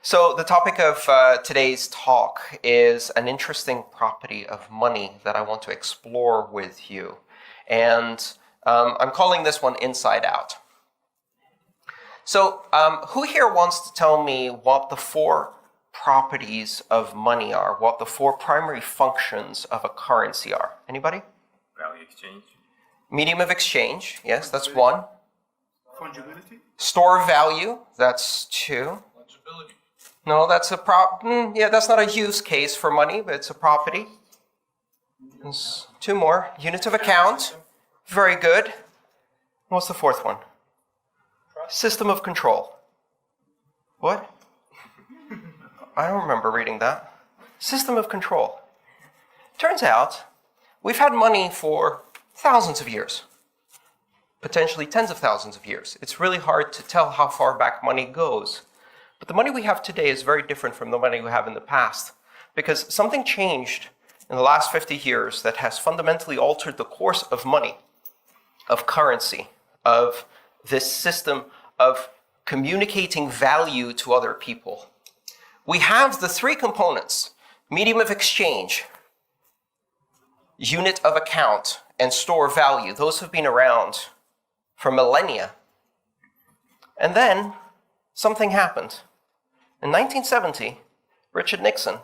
So the topic of today's talk is an interesting property of money that I want to explore with you. And I'm calling this one Inside Out. So who here wants to tell me what the four properties of money are, what the four primary functions of a currency are? Anybody? Value exchange. Medium of exchange, yes, that's one. Fungibility? Store of value, that's two. Fungibility. No, that's that's not a use case for money, but it's a property. There's two more. Unit of account, very good. What's the fourth one? System of control. What? I don't remember reading that. System of control. Turns out, we've had money for thousands of years. Potentially tens of thousands of years. It's really hard to tell how far back money goes. But the money we have today is very different from the money we have in the past, because something changed in the last 50 years that has fundamentally altered the course of money, of currency, of this system of communicating value to other people. We have the three components: medium of exchange, unit of account, and store value. Those have been around for millennia. And then something happened. In 1970, Richard Nixon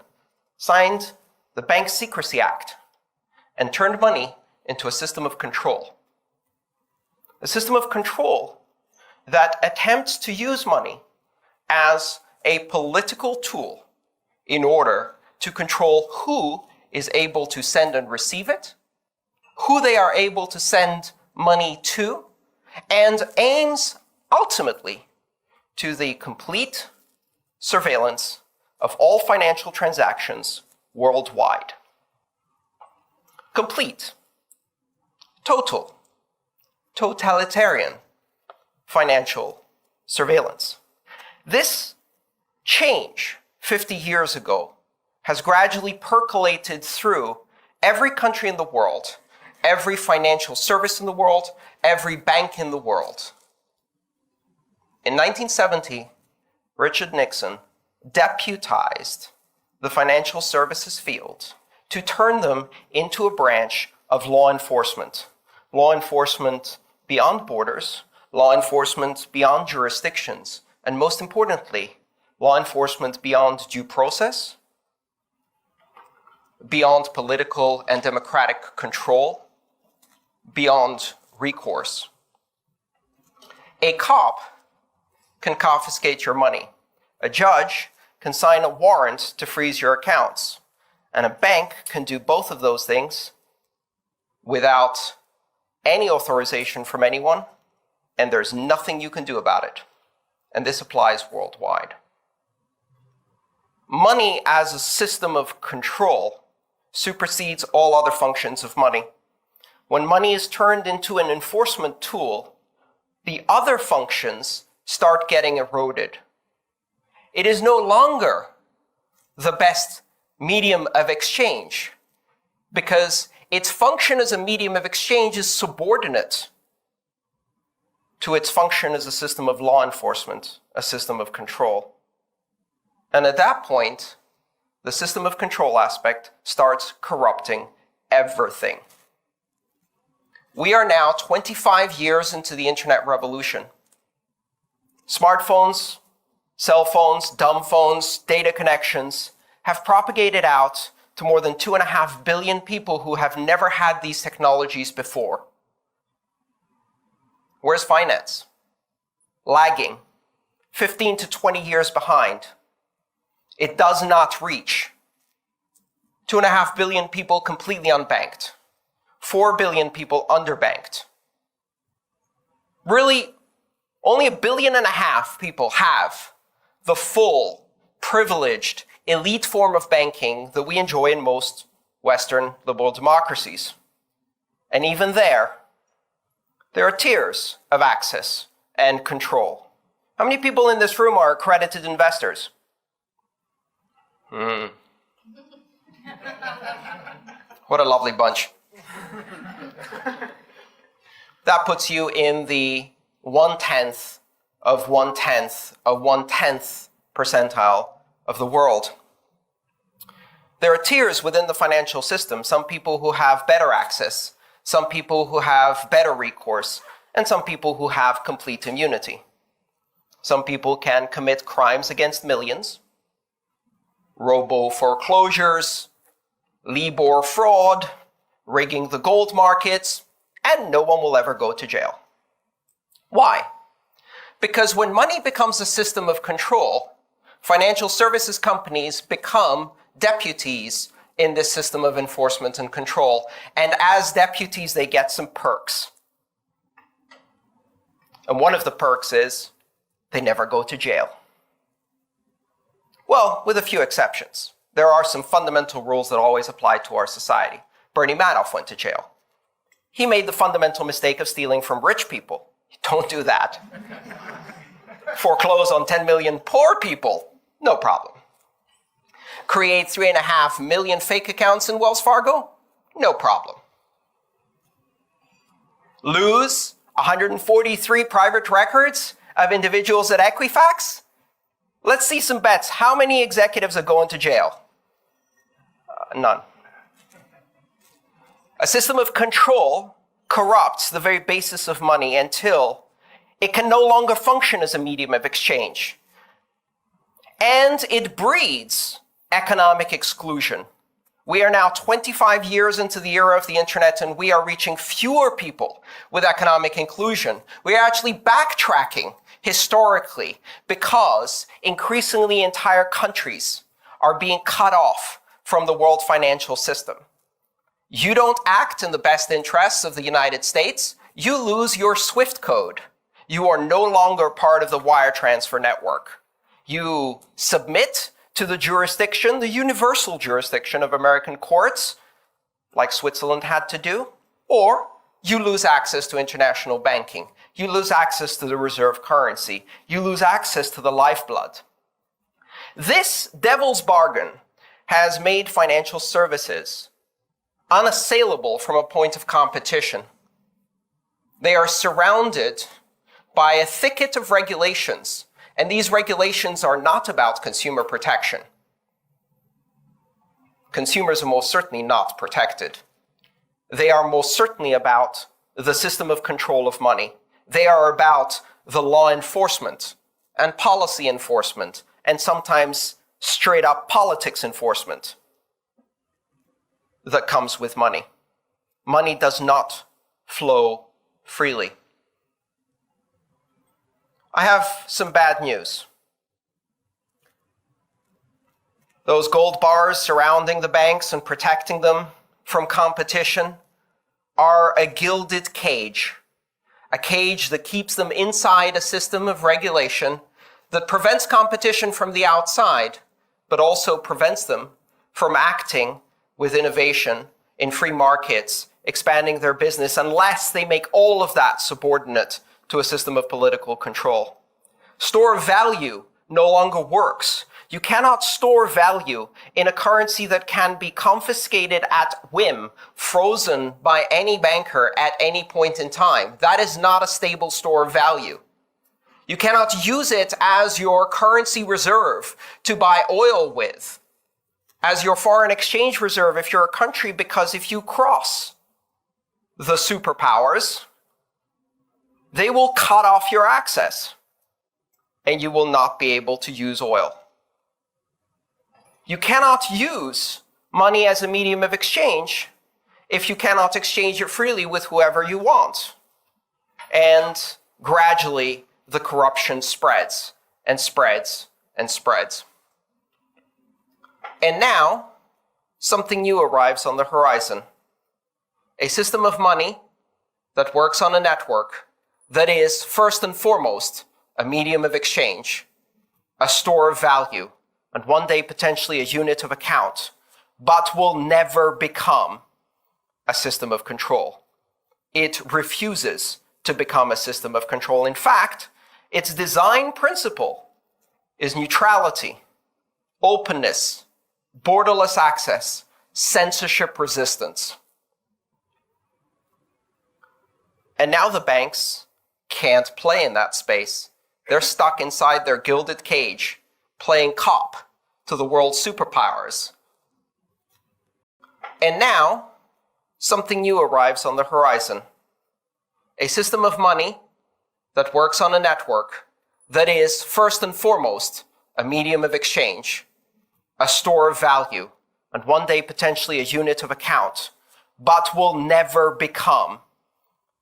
signed the Bank Secrecy Act and turned money into a system of control. A system of control that attempts to use money as a political tool in order to control who is able to send and receive it, who they are able to send money to, and aims ultimately to the complete surveillance of all financial transactions worldwide. Complete, total, totalitarian financial surveillance. This change 50 years ago has gradually percolated through every country in the world, every financial service in the world, every bank in the world. In 1970, Richard Nixon deputized the financial services field to turn them into a branch of law enforcement beyond borders, law enforcement beyond jurisdictions, and most importantly, law enforcement beyond due process, beyond political and democratic control, beyond recourse. A cop can confiscate your money. A judge can sign a warrant to freeze your accounts. And a bank can do both of those things without any authorization from anyone, and there's nothing you can do about it. And this applies worldwide. Money as a system of control supersedes all other functions of money. When money is turned into an enforcement tool, the other functions start getting eroded. It is no longer the best medium of exchange because its function as a medium of exchange is subordinate to its function as a system of law enforcement, a system of control. And at that point, the system of control aspect starts corrupting everything. We are now 25 years into the internet revolution. Smartphones, cell phones, dumb phones, data connections have propagated out to more than 2.5 billion people who have never had these technologies before. Where's finance? Lagging, 15 to 20 years behind. It does not reach 2.5 billion people completely unbanked, 4 billion people underbanked. Really, only 1.5 billion people have the full, privileged, elite form of banking that we enjoy in most Western liberal democracies. And even there are tiers of access and control. How many people in this room are accredited investors? What a lovely bunch. That puts you in the 1/10 of 1/10 of 1/10 percentile of the world. There are tiers within the financial system, some people who have better access, some people who have better recourse, and some people who have complete immunity. Some people can commit crimes against millions, robo-foreclosures, Libor fraud, rigging the gold markets, and no one will ever go to jail. Why? Because when money becomes a system of control, financial services companies become deputies in this system of enforcement and control. And as deputies, they get some perks. And one of the perks is they never go to jail. Well, with a few exceptions. There are some fundamental rules that always apply to our society. Bernie Madoff went to jail. He made the fundamental mistake of stealing from rich people. Don't do that. Foreclose on 10 million poor people, no problem. Create 3.5 million fake accounts in Wells Fargo, no problem. Lose 143 private records of individuals at Equifax? Let's see some bets. How many executives are going to jail? None. A system of control corrupts the very basis of money until it can no longer function as a medium of exchange. And it breeds economic exclusion. We are now 25 years into the era of the internet, and we are reaching fewer people with economic inclusion. We are actually backtracking historically because increasingly entire countries are being cut off from the world financial system. You don't act in the best interests of the United States, you lose your SWIFT code. You are no longer part of the wire transfer network. You submit to the jurisdiction, the universal jurisdiction of American courts, like Switzerland had to do, or you lose access to international banking. You lose access to the reserve currency. You lose access to the lifeblood. This devil's bargain has made financial services unassailable from a point of competition. They are surrounded by a thicket of regulations, and these regulations are not about consumer protection. Consumers are most certainly not protected. They are most certainly about the system of control of money. They are about the law enforcement and policy enforcement, and sometimes straight up politics enforcement that comes with money. Money does not flow freely. I have some bad news. Those gold bars surrounding the banks and protecting them from competition are a gilded cage, a cage that keeps them inside a system of regulation that prevents competition from the outside, but also prevents them from acting with innovation in free markets, expanding their business, unless they make all of that subordinate to a system of political control. Store of value no longer works. You cannot store value in a currency that can be confiscated at whim, frozen by any banker at any point in time. That is not a stable store of value. You cannot use it as your currency reserve to buy oil with, as your foreign exchange reserve if you're a country, because if you cross the superpowers, they will cut off your access and you will not be able to use oil. You cannot use money as a medium of exchange if you cannot exchange it freely with whoever you want. And gradually, the corruption spreads and spreads and spreads. And now, something new arrives on the horizon. A system of money that works on a network that is, first and foremost, a medium of exchange, a store of value, and one day potentially a unit of account, but will never become a system of control. It refuses to become a system of control. In fact, its design principle is neutrality, openness, borderless access, censorship resistance. And now the banks can't play in that space. They're stuck inside their gilded cage playing cop to the world's superpowers. And now, something new arrives on the horizon. A system of money that works on a network that is, first and foremost, a medium of exchange, a store of value, and one day potentially a unit of account, but will never become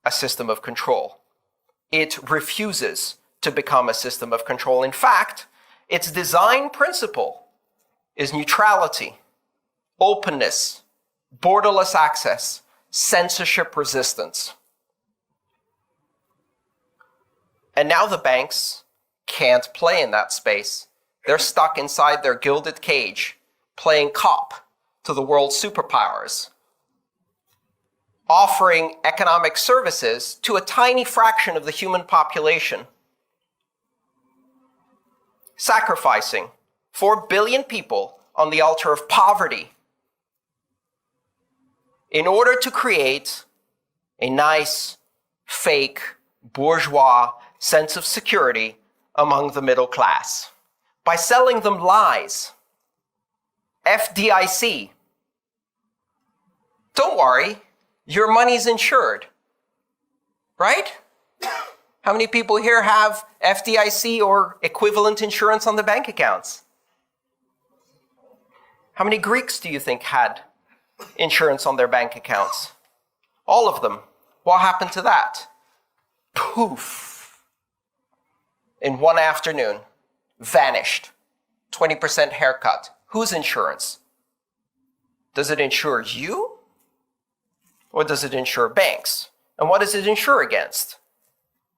a system of control. It refuses to become a system of control. In fact, its design principle is neutrality, openness, borderless access, censorship resistance. And now the banks can't play in that space. They're stuck inside their gilded cage, playing cop to the world's superpowers, offering economic services to a tiny fraction of the human population, sacrificing 4 billion people on the altar of poverty in order to create a nice, fake, bourgeois sense of security among the middle class by selling them lies. FDIC. Don't worry, your money's insured, right? How many people here have FDIC or equivalent insurance on their bank accounts? How many Greeks do you think had insurance on their bank accounts? All of them. What happened to that? Poof. In one afternoon, vanished. 20% haircut. Whose insurance? Does it insure you? Or does it insure banks? And what does it insure against?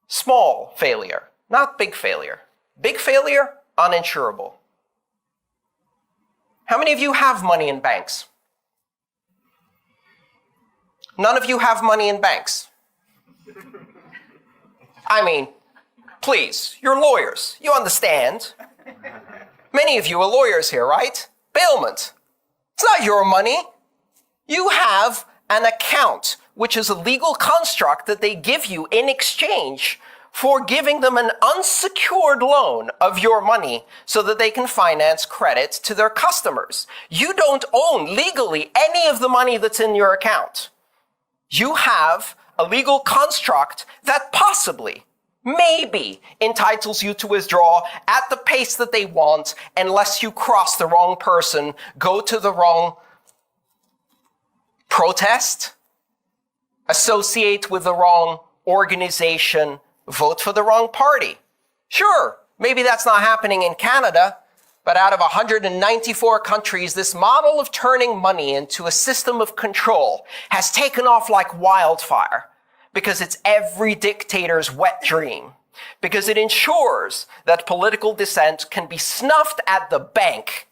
Small failure, not big failure. Big failure, uninsurable. How many of you have money in banks? None of you have money in banks. I mean, please, you're lawyers. You understand. Many of you are lawyers here, right? Bailment. It's not your money. You have an account, which is a legal construct that they give you in exchange for giving them an unsecured loan of your money so that they can finance credit to their customers. You don't own legally any of the money that's in your account. You have a legal construct that possibly, maybe, entitles you to withdraw at the pace that they want unless you cross the wrong person, go to the wrong protest, associate with the wrong organization, vote for the wrong party. Sure, maybe that's not happening in Canada, but out of 194 countries, this model of turning money into a system of control has taken off like wildfire because it's every dictator's wet dream, because it ensures that political dissent can be snuffed at the bank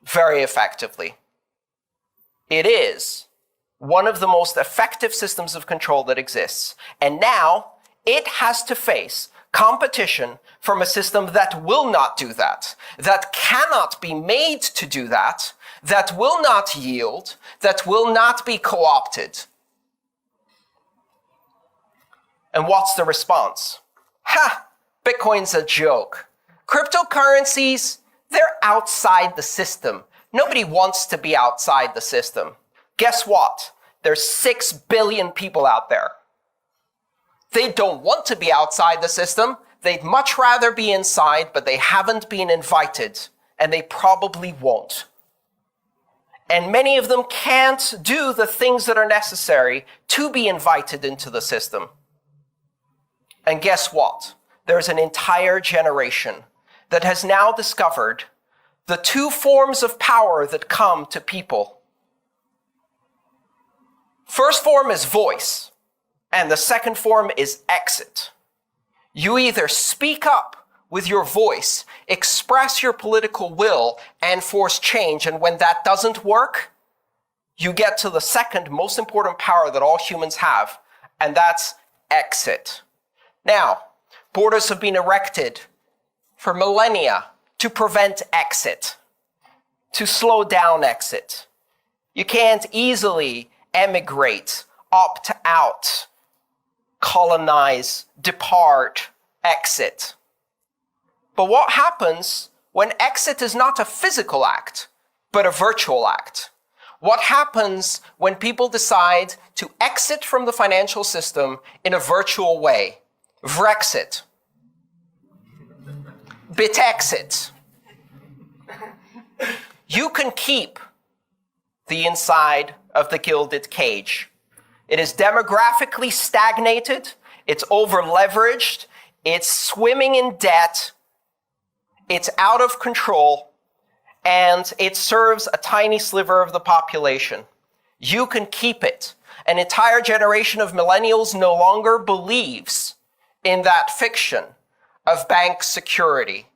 very effectively. It is one of the most effective systems of control that exists. And now it has to face competition from a system that will not do that, that cannot be made to do that, that will not yield, that will not be co-opted. And what's the response? Ha! Bitcoin's a joke. Cryptocurrencies, they're outside the system. Nobody wants to be outside the system. Guess what? There's 6 billion people out there. They don't want to be outside the system. They'd much rather be inside, but they haven't been invited, and they probably won't. And many of them can't do the things that are necessary to be invited into the system. And guess what? There's an entire generation that has now discovered the 2 forms of power that come to people. First form is voice, and the second form is exit. You either speak up with your voice, express your political will, and force change, and when that doesn't work, you get to the second most important power that all humans have, and that's exit. Now, borders have been erected for millennia to prevent exit, to slow down exit. You can't easily emigrate, opt out, colonize, depart, exit. But what happens when exit is not a physical act, but a virtual act? What happens when people decide to exit from the financial system in a virtual way? Vrexit. Bitexit. You can keep the inside of the gilded cage. It is demographically stagnated, it's over-leveraged, it's swimming in debt, it's out of control, and it serves a tiny sliver of the population. You can keep it. An entire generation of millennials no longer believes in that fiction of bank security,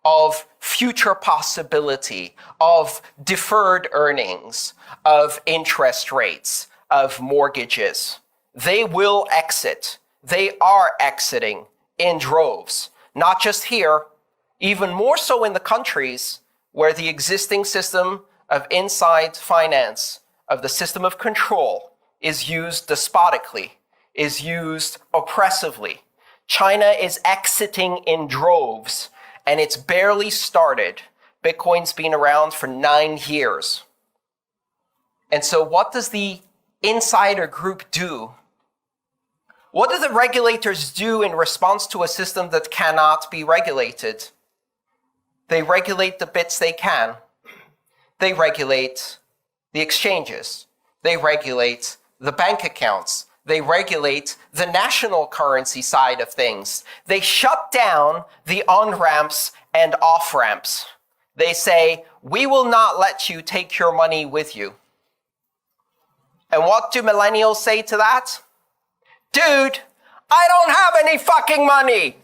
of future possibility, of deferred earnings, of interest rates, of mortgages. They will exit. They are exiting in droves, not just here, even more so in the countries where the existing system of inside finance, of the system of control, is used despotically, is used oppressively. China is exiting in droves, and it's barely started. Bitcoin's been around for 9 years. And so what does the insider group do? What do the regulators do in response to a system that cannot be regulated? They regulate the bits they can. They regulate the exchanges. They regulate the bank accounts. They regulate the national currency side of things. They shut down the on-ramps and off-ramps. They say, we will not let you take your money with you. And what do millennials say to that? Dude, I don't have any fucking money.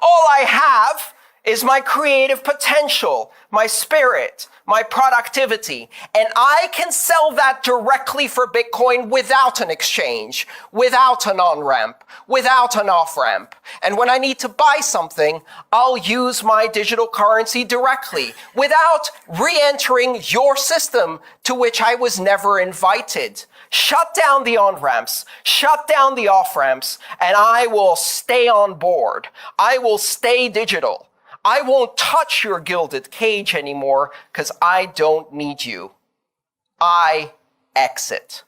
All I have is my creative potential, my spirit, my productivity, and I can sell that directly for Bitcoin without an exchange, without an on-ramp, without an off-ramp. And when I need to buy something, I'll use my digital currency directly, without re-entering your system to which I was never invited. Shut down the on-ramps, shut down the off-ramps, and I will stay on board. I will stay digital. I won't touch your gilded cage anymore because I don't need you. I exit.